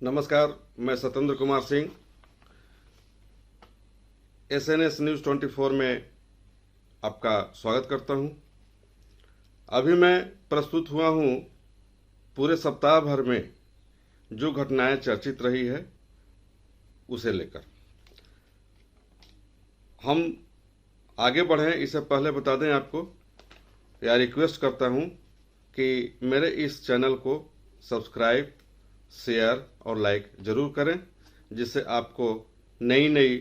नमस्कार, मैं Satyendra Kumar Singh SNS news 24 में आपका स्वागत करता हूं। अभी मैं प्रस्तुत हुआ हूं पूरे सप्ताह भर में जो घटनाएं चर्चित रही है उसे लेकर। हम आगे बढ़ें इससे पहले बता दें आपको या रिक्वेस्ट करता हूं कि मेरे इस चैनल को सब्सक्राइब, शेयर और लाइक जरूर करें, जिससे आपको नई नई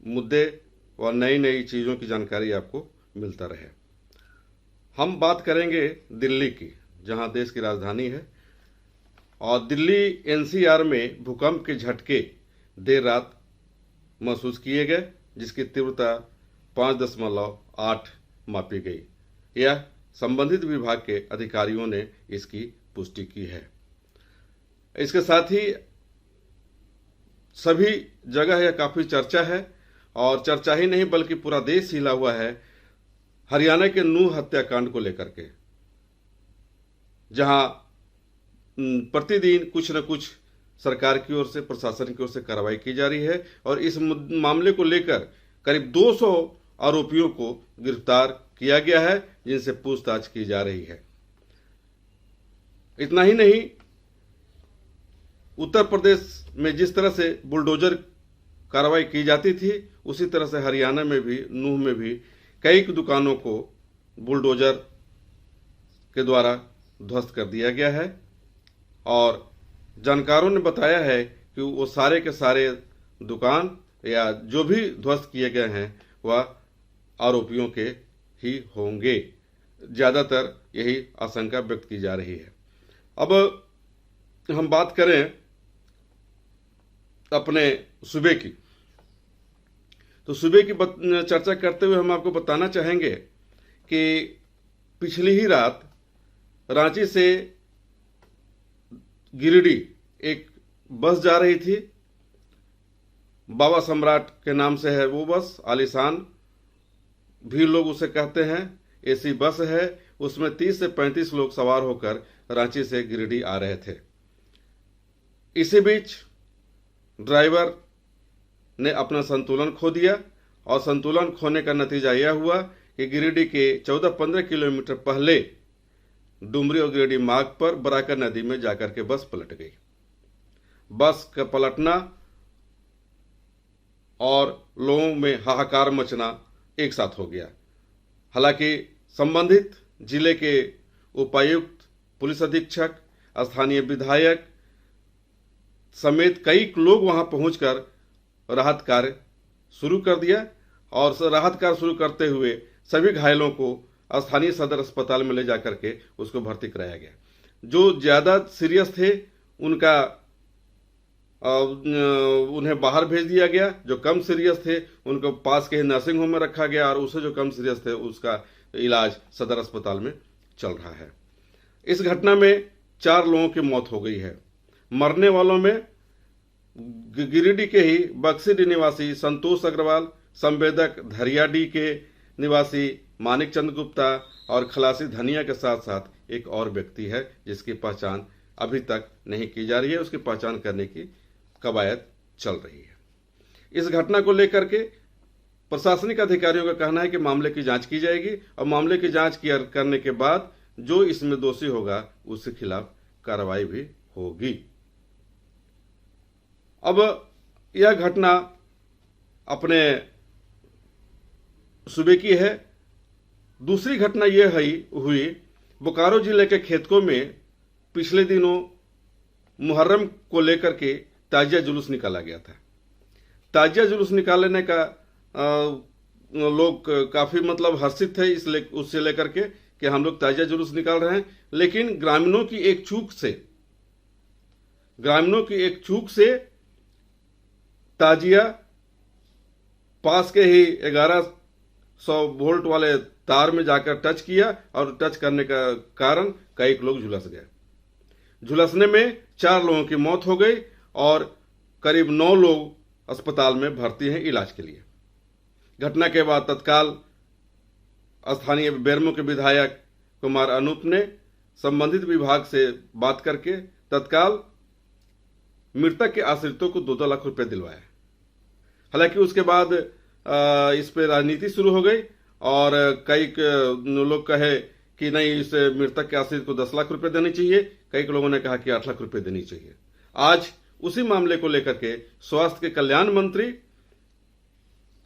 मुद्दे और नई नई चीज़ों की जानकारी आपको मिलता रहे। हम बात करेंगे दिल्ली की, जहां देश की राजधानी है, और दिल्ली NCR में भूकंप के झटके देर रात महसूस किए गए, जिसकी तीव्रता 5.8 मापी गई। यह संबंधित विभाग के अधिकारियों ने इसकी पुष्टि की है। इसके साथ ही सभी जगह यह काफी चर्चा है, और चर्चा ही नहीं बल्कि पूरा देश हिला हुआ है हरियाणा के नूह हत्याकांड को लेकर के, जहां प्रतिदिन कुछ न कुछ सरकार की ओर से, प्रशासन की ओर से कार्रवाई की जा रही है, और इस मामले को लेकर करीब 200 आरोपियों को गिरफ्तार किया गया है, जिनसे पूछताछ की जा रही है। इतना ही नहीं, उत्तर प्रदेश में जिस तरह से बुलडोजर कार्रवाई की जाती थी, उसी तरह से हरियाणा में भी, नूह में भी कई दुकानों को बुलडोजर के द्वारा ध्वस्त कर दिया गया है, और जानकारों ने बताया है कि वो सारे के सारे दुकान या जो भी ध्वस्त किए गए हैं वह आरोपियों के ही होंगे। ज़्यादातर यही आशंका व्यक्त की जा रही है। अब हम बात करें अपने सूबे की, तो सूबे की चर्चा करते हुए हम आपको बताना चाहेंगे कि पिछली ही रात रांची से गिरिडीह एक बस जा रही थी। बाबा सम्राट के नाम से है वो बस, आलीशान भी लोग उसे कहते हैं। AC बस है, उसमें 30 से 35 लोग सवार होकर रांची से गिरिडीह आ रहे थे। इसी बीच ड्राइवर ने अपना संतुलन खो दिया, और संतुलन खोने का नतीजा यह हुआ कि गिरिडीह के 14-15 किलोमीटर पहले डुमरी और गिरिडीह मार्ग पर बराकर नदी में जाकर के बस पलट गई। बस का पलटना और लोगों में हाहाकार मचना एक साथ हो गया। हालांकि संबंधित जिले के उपायुक्त, पुलिस अधीक्षक, स्थानीय विधायक समेत कई लोग वहां पहुंचकर राहत कार्य शुरू कर दिया, और राहत कार्य शुरू करते हुए सभी घायलों को स्थानीय सदर अस्पताल में ले जाकर के उसको भर्ती कराया गया। जो ज्यादा सीरियस थे उन्हें बाहर भेज दिया गया, जो कम सीरियस थे उनको पास के नर्सिंग होम में रखा गया, और उससे जो कम सीरियस थे उसका इलाज सदर अस्पताल में चल रहा है। इस घटना में 4 लोगों की मौत हो गई है। मरने वालों में गिरिडीह के ही बक्सीडीह निवासी संतोष अग्रवाल, संवेदक धरियाडीह के निवासी मानिक चंद गुप्ता और खलासी धनिया के साथ साथ एक और व्यक्ति है, जिसकी पहचान अभी तक नहीं की जा रही है। उसकी पहचान करने की कवायद चल रही है। इस घटना को लेकर के प्रशासनिक अधिकारियों का कहना है कि मामले की जांच की जाएगी, और मामले की जांच करने के बाद जो इसमें दोषी होगा उसके खिलाफ कार्रवाई भी होगी। अब यह घटना अपने सूबे की है। दूसरी घटना यह हुई बोकारो जिले के खेतकों में पिछले दिनों मुहर्रम को लेकर के ताजिया जुलूस निकाला गया था। ताजिया जुलूस निकालने का लोग काफी हर्षित थे उससे लेकर के कि हम लोग ताजिया जुलूस निकाल रहे हैं, लेकिन ग्रामीणों की एक चूक से ताजिया पास के ही 1100 वोल्ट वाले तार में जाकर टच किया, और टच करने का कारण कई लोग झुलस गए। झुलसने में 4 लोगों की मौत हो गई, और करीब 9 लोग अस्पताल में भर्ती हैं इलाज के लिए। घटना के बाद तत्काल स्थानीय बेरमो के विधायक कुमार अनूप ने संबंधित विभाग से बात करके तत्काल मृतक के आश्रितों को 2-2 लाख रुपए दिलवाए। हालांकि उसके बाद इस पे राजनीति शुरू हो गई और कई लोग कहे कि नहीं, इस मृतक के आश्रित को 10 लाख रुपए देने चाहिए, कई लोगों ने कहा कि 8 लाख रुपए देनी चाहिए। आज उसी मामले को लेकर के स्वास्थ्य के कल्याण मंत्री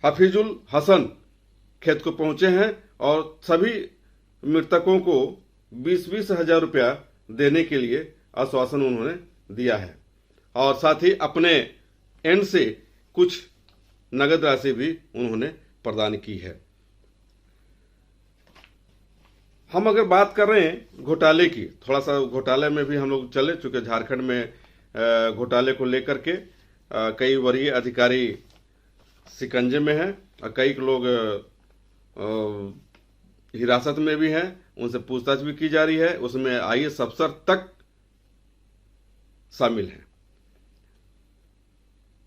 हफीजुल हसन खेत को पहुंचे हैं और सभी मृतकों को 20-20 हजार रुपया देने के लिए आश्वासन उन्होंने दिया है और साथ ही अपने एंड से कुछ नगद राशि भी उन्होंने प्रदान की है। हम अगर बात कर रहे हैं घोटाले की, थोड़ा सा घोटाले में भी हम लोग चले, चूंकि झारखंड में घोटाले को लेकर के कई वरीय अधिकारी शिकंजे में हैं और कई लोग हिरासत में भी हैं, उनसे पूछताछ भी की जा रही है, उसमें आईएएस अफसर तक शामिल हैं।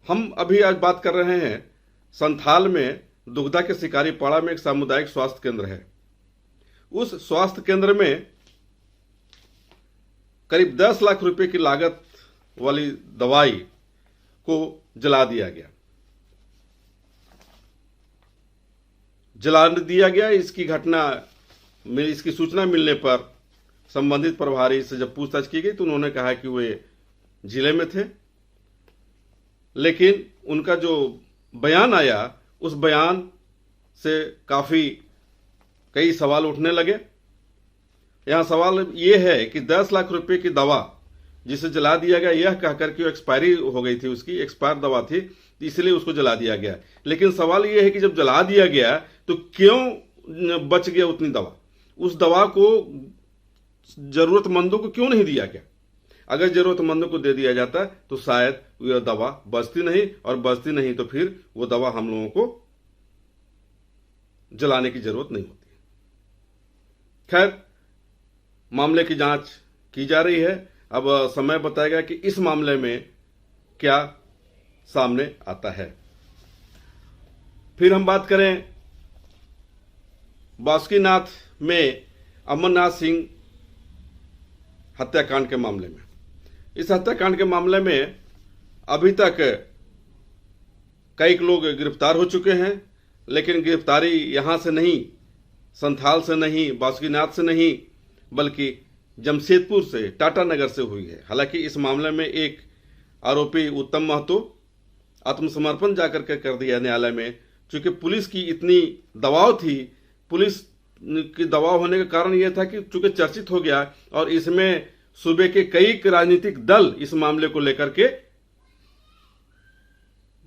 हम अभी आज बात कर रहे हैं संथाल में दुगदा के शिकारी पाड़ा में एक सामुदायिक स्वास्थ्य केंद्र है। उस स्वास्थ्य केंद्र में करीब 10 लाख रुपए की लागत वाली दवाई को जला दिया गया। इसकी घटना में इसकी सूचना मिलने पर संबंधित प्रभारी से जब पूछताछ की गई तो उन्होंने कहा कि वे जिले में थे, लेकिन उनका जो बयान आया उस बयान से काफी कई सवाल उठने लगे। यहां सवाल यह है कि 10 लाख रुपए की दवा जिसे जला दिया गया, यह कहकर कि वो एक्सपायरी हो गई थी, उसकी एक्सपायर दवा थी, इसलिए उसको जला दिया गया। लेकिन सवाल यह है कि जब जला दिया गया तो क्यों बच गया उतनी दवा? उस दवा को जरूरतमंदों को क्यों नहीं दिया गया? अगर जरूरतमंदों को दे दिया जाता तो शायद वह दवा बचती नहीं, और बचती नहीं तो फिर वो दवा हम लोगों को जलाने की जरूरत नहीं होती। खैर, मामले की जांच की जा रही है। अब समय बताएगा कि इस मामले में क्या सामने आता है। फिर हम बात करें बासुकीनाथ में अमरनाथ सिंह हत्याकांड के मामले में। इस हत्याकांड के मामले में अभी तक कई लोग गिरफ्तार हो चुके हैं, लेकिन गिरफ्तारी यहां से नहीं, संथाल से नहीं, बासुकीनाथ से नहीं, बल्कि जमशेदपुर से, टाटानगर से हुई है। हालांकि इस मामले में एक आरोपी उत्तम महतो आत्मसमर्पण जाकर के कर दिया न्यायालय में, क्योंकि पुलिस की इतनी दबाव थी। पुलिस की दबाव होने का कारण यह था कि चूंकि चर्चित हो गया और इसमें सूबे के कई राजनीतिक दल इस मामले को लेकर के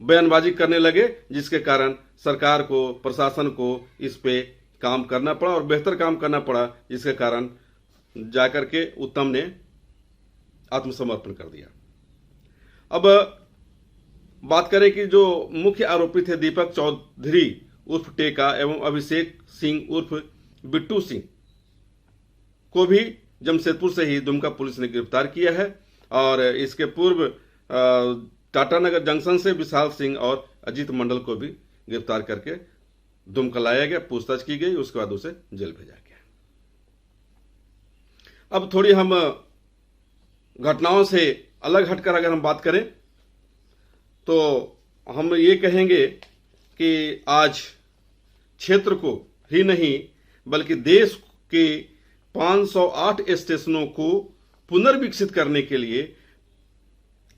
बयानबाजी करने लगे, जिसके कारण सरकार को, प्रशासन को इस पे काम करना पड़ा और बेहतर काम करना पड़ा, जिसके कारण जाकर के उत्तम ने आत्मसमर्पण कर दिया। अब बात करें कि जो मुख्य आरोपी थे दीपक चौधरी उर्फ टेका एवं अभिषेक सिंह उर्फ बिट्टू सिंह को भी जमशेदपुर से ही दुमका पुलिस ने गिरफ्तार किया है। और इसके पूर्व टाटानगर जंक्शन से विशाल सिंह और अजीत मंडल को भी गिरफ्तार करके दुमका लाया गया, पूछताछ की गई, उसके बाद उसे जेल भेजा गया। अब थोड़ी हम घटनाओं से अलग हटकर अगर हम बात करें तो हम ये कहेंगे कि आज क्षेत्र को ही नहीं बल्कि देश के 508 स्टेशनों को पुनर्विकसित करने के लिए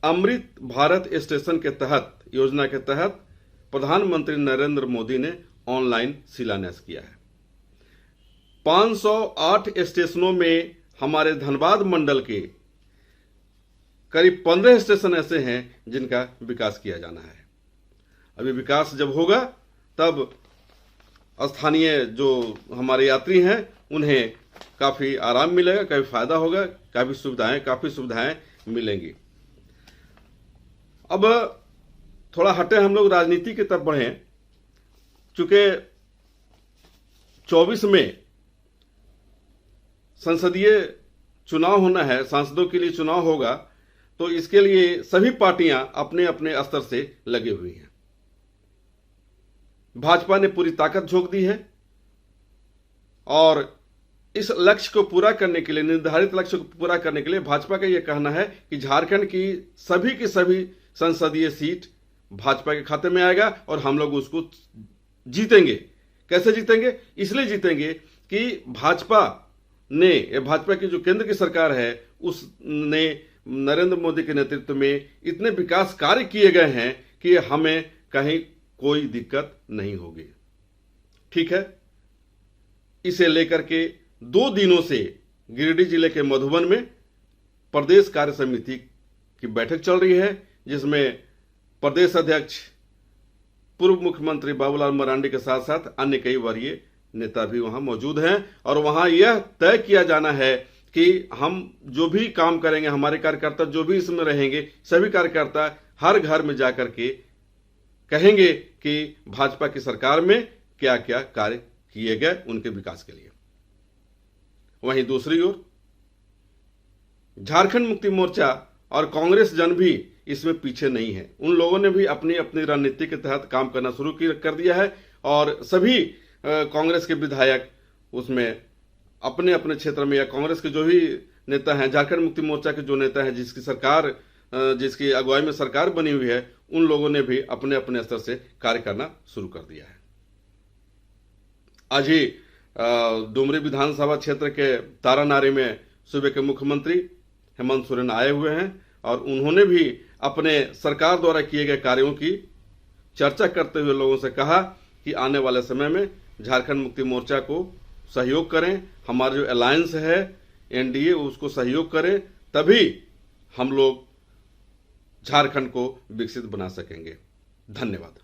अमृत भारत स्टेशन के तहत, योजना के तहत प्रधानमंत्री नरेंद्र मोदी ने ऑनलाइन शिलान्यास किया है। 508 स्टेशनों में हमारे धनबाद मंडल के करीब 15 स्टेशन ऐसे हैं जिनका विकास किया जाना है। अभी विकास जब होगा तब स्थानीय जो हमारे यात्री हैं उन्हें काफी आराम मिलेगा, काफी फायदा होगा, काफी सुविधाएं मिलेंगी। अब थोड़ा हटे हम लोग राजनीति की तरफ बढ़े, चूंकि 24 में संसदीय चुनाव होना है, सांसदों के लिए चुनाव होगा, तो इसके लिए सभी पार्टियां अपने अपने स्तर से लगी हुई हैं। भाजपा ने पूरी ताकत झोंक दी है और इस लक्ष्य को पूरा करने के लिए, निर्धारित लक्ष्य को पूरा करने के लिए भाजपा का यह कहना है कि झारखंड की सभी संसदीय सीट भाजपा के खाते में आएगा और हम लोग उसको जीतेंगे। कैसे जीतेंगे? इसलिए जीतेंगे कि भाजपा की जो केंद्र की सरकार है उसने नरेंद्र मोदी के नेतृत्व में इतने विकास कार्य किए गए हैं कि हमें कहीं कोई दिक्कत नहीं होगी। ठीक है, इसे लेकर के 2 दिनों से गिरिडीह जिले के मधुबन में प्रदेश कार्य समिति की बैठक चल रही है, जिसमें प्रदेश अध्यक्ष पूर्व मुख्यमंत्री बाबूलाल मरांडी के साथ साथ अन्य कई वरीय नेता भी वहां मौजूद हैं और वहां यह तय किया जाना है कि हम जो भी काम करेंगे, हमारे कार्यकर्ता जो भी इसमें रहेंगे, सभी कार्यकर्ता हर घर में जाकर के कहेंगे कि भाजपा की सरकार में क्या क्या कार्य किए गए उनके विकास के लिए। वहीं दूसरी ओर झारखंड मुक्ति मोर्चा और कांग्रेस जन भी इसमें पीछे नहीं है। उन लोगों ने भी अपनी अपनी रणनीति के तहत काम करना शुरू कर दिया है और सभी कांग्रेस के विधायक उसमें अपने अपने क्षेत्र में, या कांग्रेस के जो भी नेता हैं, झारखंड मुक्ति मोर्चा के जो नेता हैं जिसकी अगुवाई में सरकार बनी हुई है, उन लोगों ने भी अपने अपने स्तर से कार्य करना शुरू कर दिया है। आज ही डुमरी विधानसभा क्षेत्र के तारानारी में सूबे के मुख्यमंत्री हेमंत सोरेन आए हुए हैं और उन्होंने भी अपने सरकार द्वारा किए गए कार्यों की चर्चा करते हुए लोगों से कहा कि आने वाले समय में झारखंड मुक्ति मोर्चा को सहयोग करें, हमारा जो अलायंस है एनडीए उसको सहयोग करें, तभी हम लोग झारखंड को विकसित बना सकेंगे। धन्यवाद।